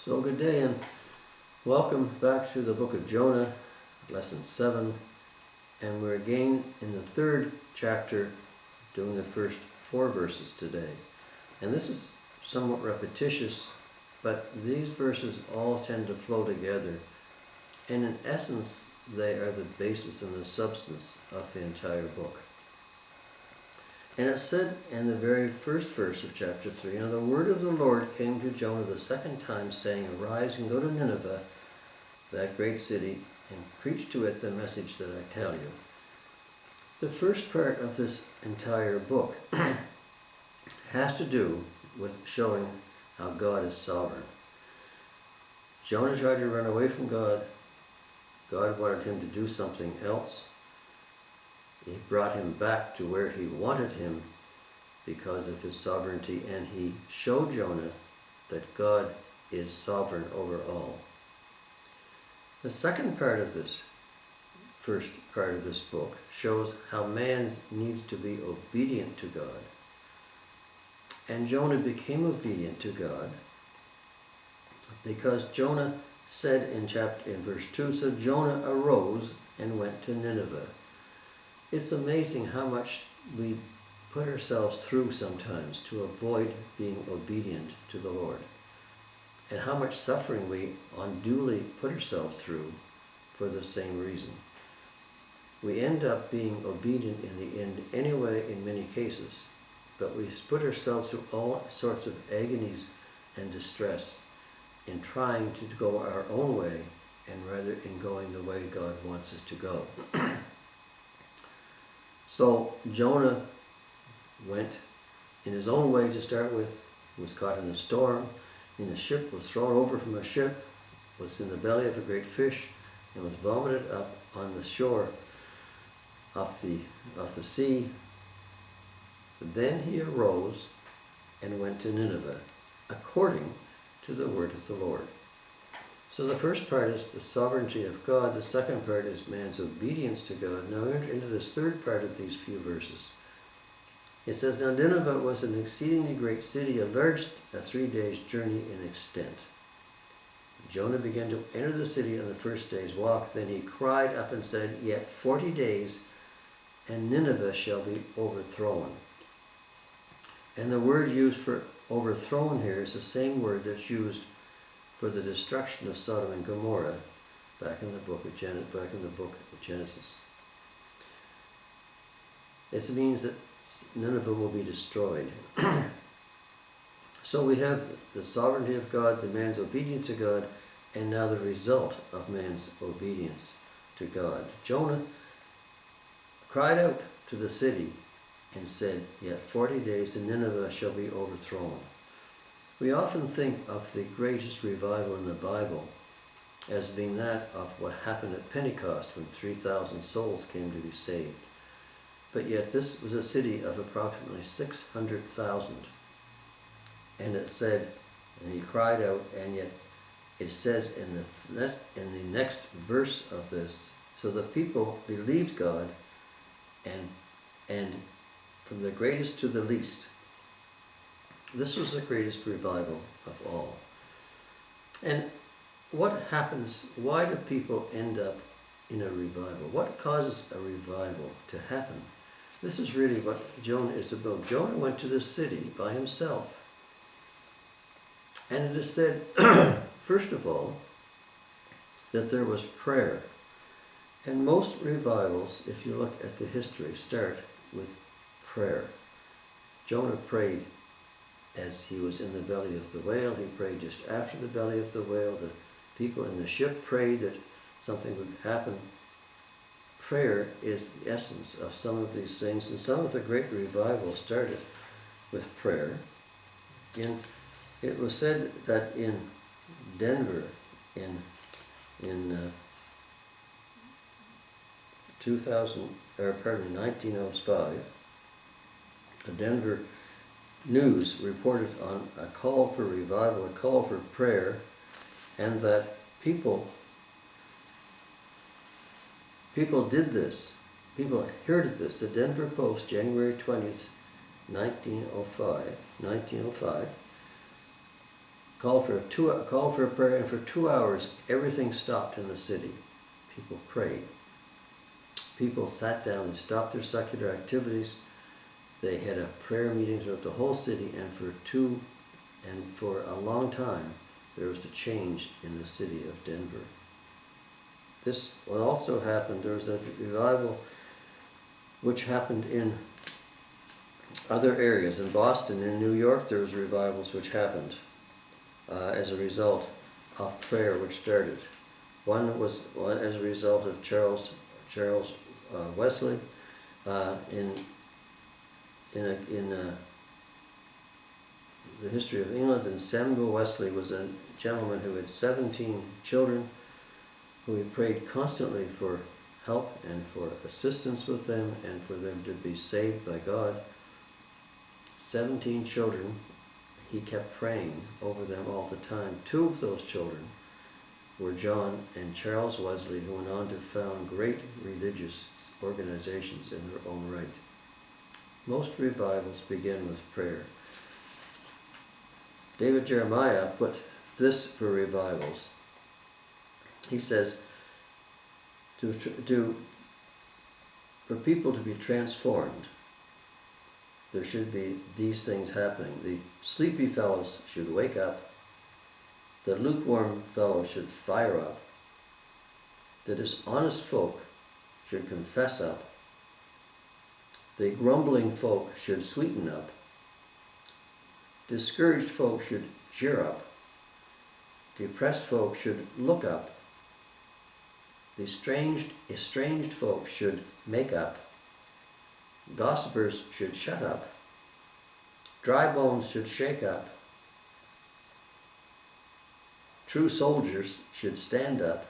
So good day and welcome back to the book of Jonah, lesson 7, and we're again in the third chapter doing the first 4 verses today. And this is somewhat repetitious, but these verses all tend to flow together, and in essence they are the basis and the substance of the entire book. And it said in the very first verse of chapter 3, "Now the word of the Lord came to Jonah the second time, saying, Arise and go to Nineveh, that great city, and preach to it the message that I tell you." The first part of this entire book has to do with showing how God is sovereign. Jonah tried to run away from God. God wanted him to do something else. He brought him back to where he wanted him because of his sovereignty, and he showed Jonah that God is sovereign over all. The second part of this first part of this book shows how man needs to be obedient to God. And Jonah became obedient to God because Jonah said in verse 2, "So Jonah arose and went to Nineveh." It's amazing how much we put ourselves through sometimes to avoid being obedient to the Lord, and how much suffering we unduly put ourselves through for the same reason. We end up being obedient in the end anyway in many cases, but we put ourselves through all sorts of agonies and distress in trying to go our own way and rather in going the way God wants us to go. So Jonah went in his own way to start with, was caught in a storm, in a ship, was thrown over from a ship, was in the belly of a great fish, and was vomited up on the shore of the sea. Then he arose and went to Nineveh, according to the word of the Lord. So the first part is the sovereignty of God. The second part is man's obedience to God. Now we enter into this third part of these few verses. It says, "Now Nineveh was an exceedingly great city, enlarged a 3 days' journey in extent. Jonah began to enter the city on the first day's walk. Then he cried up and said, Yet 40 days, and Nineveh shall be overthrown." And the word used for overthrown here is the same word that's used for the destruction of Sodom and Gomorrah back in the book of Genesis. It means that Nineveh will be destroyed. So we have the sovereignty of God, the man's obedience to God, and now the result of man's obedience to God. Jonah cried out to the city and said, "Yet 40 days and Nineveh shall be overthrown." We often think of the greatest revival in the Bible as being that of what happened at Pentecost when 3,000 souls came to be saved. But yet this was a city of approximately 600,000. And it said, and he cried out, and yet it says in the next verse of this, so the people believed God, and from the greatest to the least. This was the greatest revival of all. And what happens? Why do people end up in a revival? What causes a revival to happen? This is really what Jonah is about. Jonah went to this city by himself. And it is said, first of all, that there was prayer. And most revivals, if you look at the history, start with prayer. Jonah prayed as he was in the belly of the whale. He prayed just after the belly of the whale. The people in the ship prayed that something would happen. Prayer is the essence of some of these things, and some of the great revivals started with prayer. And it was said that in Denver, in 1905, the Denver News reported on a call for revival, a call for prayer, and that people did this. People heard this. The Denver Post, January 20th, 1905, called for a prayer, and for 2 hours everything stopped in the city. People prayed. People sat down and stopped their secular activities. They had a prayer meeting throughout the whole city, and for a long time there was a change in the city of Denver. This also happened. There was a revival which happened in other areas. In Boston, in New York, there was revivals which happened as a result of prayer which started. One was as a result of Charles Wesley in the history of England. And Samuel Wesley was a gentleman who had 17 children, who he prayed constantly for help and for assistance with them and for them to be saved by God. 17 children, he kept praying over them all the time. 2 of those children were John and Charles Wesley, who went on to found great religious organizations in their own right. Most revivals begin with prayer. David Jeremiah put this for revivals. He says, for people to be transformed, there should be these things happening. The sleepy fellows should wake up. The lukewarm fellows should fire up. The dishonest folk should confess up. The grumbling folk should sweeten up. Discouraged folk should cheer up. Depressed folk should look up. The estranged folk should make up. Gossipers should shut up. Dry bones should shake up. True soldiers should stand up.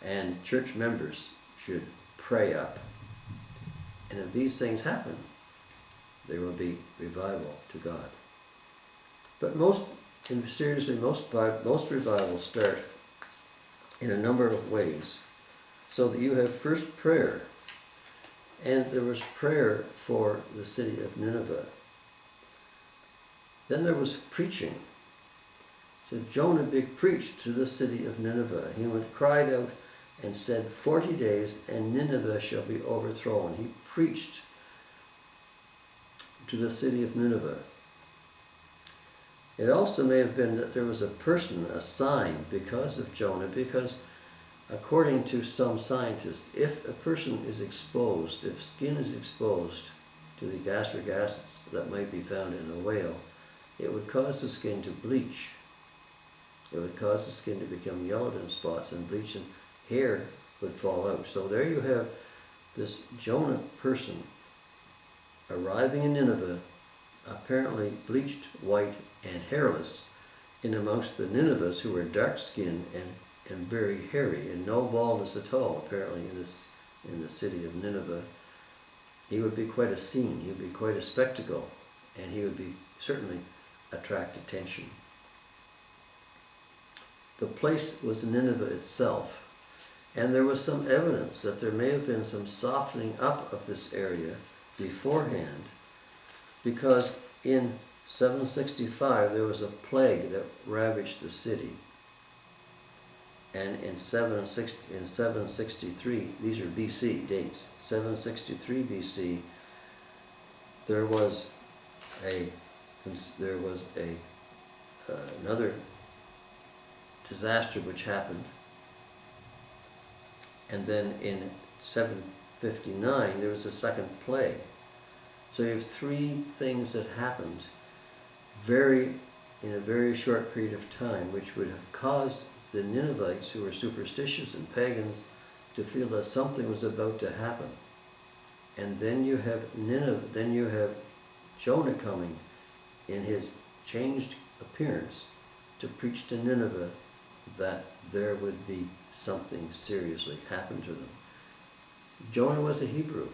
And church members should pray up. And if these things happen, there will be revival to God. But most revivals start in a number of ways. So that you have first prayer, and there was prayer for the city of Nineveh. Then there was preaching. So Jonah preached to the city of Nineveh. He cried out and said, 40 days and Nineveh shall be overthrown. He preached to the city of Nineveh. It also may have been that there was a person, a sign, because of Jonah, because according to some scientists, if a person is exposed, if skin is exposed to the gastric acids that might be found in a whale, it would cause the skin to bleach. It would cause the skin to become yellowed in spots and bleach, and hair would fall out. So there you have this Jonah person arriving in Nineveh, apparently bleached, white, and hairless, in amongst the Ninevehs who were dark-skinned and very hairy, and no baldness at all, apparently, in the city of Nineveh. He would be quite a scene, he would be quite a spectacle, and he would be certainly attract attention. The place was Nineveh itself, and there was some evidence that there may have been some softening up of this area beforehand, because in 765 there was a plague that ravaged the city. And in 763, these are BC dates, 763 BC, there was another disaster which happened. And then in 759 there was a second plague. So you have 3 things that happened in a very short period of time, which would have caused the Ninevites, who were superstitious and pagans, to feel that something was about to happen. And then you have Jonah coming in his changed appearance to preach to Nineveh that there would be something seriously happen to them. Jonah was a Hebrew,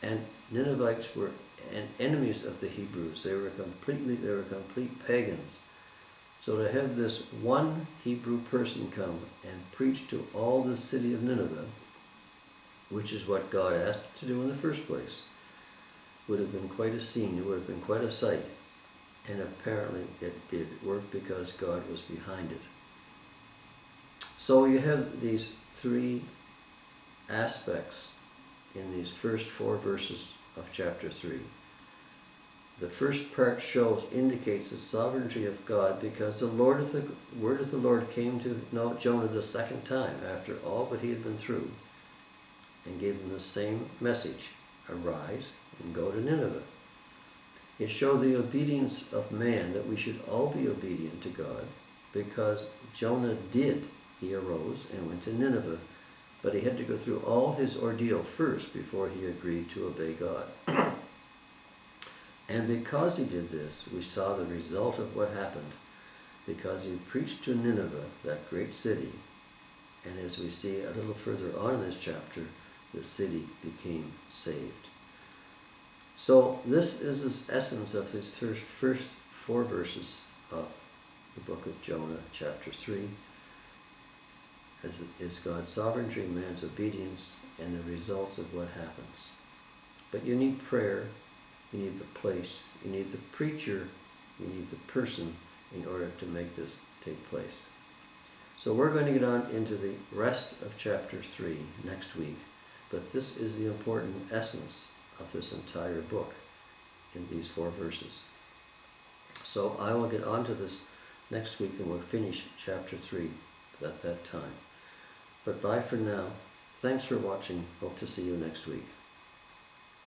and Ninevites were enemies of the Hebrews. They were complete pagans. So to have this one Hebrew person come and preach to all the city of Nineveh, which is what God asked him to do in the first place, would have been quite a scene. It would have been quite a sight. And apparently it did work because God was behind it. So you have these three aspects in these first 4 verses of chapter 3. The first part indicates the sovereignty of God because the word of the Lord came to Jonah the second time after all that he had been through, and gave him the same message: arise and go to Nineveh. It showed the obedience of man, that we should all be obedient to God, because Jonah did. He arose and went to Nineveh, but he had to go through all his ordeal first before he agreed to obey God. And because he did this, we saw the result of what happened, because he preached to Nineveh, that great city, and as we see a little further on in this chapter, the city became saved. So this is the essence of these first 4 verses of the book of Jonah, chapter 3, as it is God's sovereignty, man's obedience, and the results of what happens. But you need prayer, you need the place, you need the preacher, you need the person in order to make this take place. So we're going to get on into the rest of chapter 3 next week, but this is the important essence of this entire book in these 4 verses. So I will get on to this next week and we'll finish chapter 3 at that time. But bye for now. Thanks for watching. Hope to see you next week.